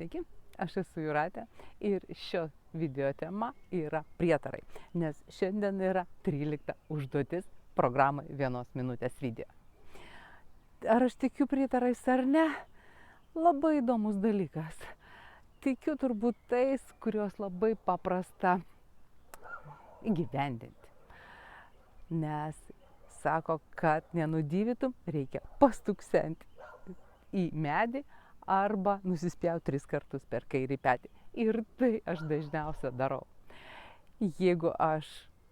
Sveiki, aš esu Jūratė ir šio video tema yra prietarai, nes šiandien yra 13 užduotis programai 1 minutės video. Ar aš tikiu prietarais ar ne? Labai įdomus dalykas. Tikiu turbūt tais, kuriuos labai paprasta įgyvendinti. Nes sako, kad nenudyvytum, reikia pastuksenti į medį arba nusispjauti 3 kartus per kairį petį. Ir tai aš dažniausiai darau. Jeigu aš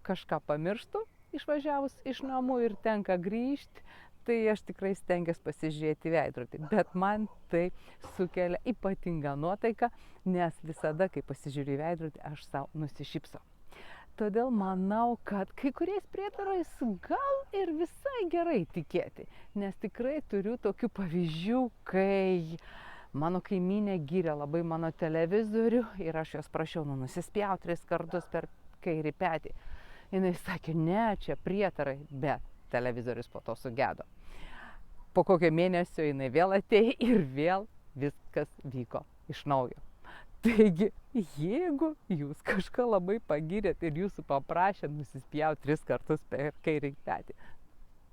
kažką pamirštu, išvažiavus iš namų ir tenka grįžti, tai aš tikrai stengiuosi pasižiūrėti į veidrodį. Bet man tai sukelia ypatingą nuotaiką, nes visada, kai pasižiūriu į veidrodį, aš savo nusišypsau. Todėl manau, kad kai kuriais prietarais gal ir visai gerai tikėti, nes tikrai turiu tokių pavyzdžių, kai mano kaimynė gyrė labai mano televizorių ir aš jos prašiau nusispjauti 3 kartus per kairį petį. Jis sakė, ne, čia prietarai, bet televizorius po to sugedo. Po kokio mėnesio jinai vėl atėjo ir vėl viskas vyko iš naujo. Taigi, jeigu jūs kažką labai pagyrėt ir jūsų paprašė nusispjauti 3 kartus per kairį petį,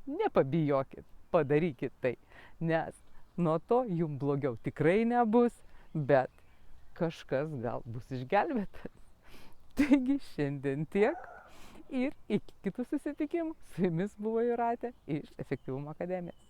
nepabijokit, padarykit tai, nes nuo to jums blogiau tikrai nebus, bet kažkas gal bus išgelbėtas. Taigi šiandien tiek ir iki kitų susitikimų. Su jumis buvo Jūratė iš Efektyvumo akademijos.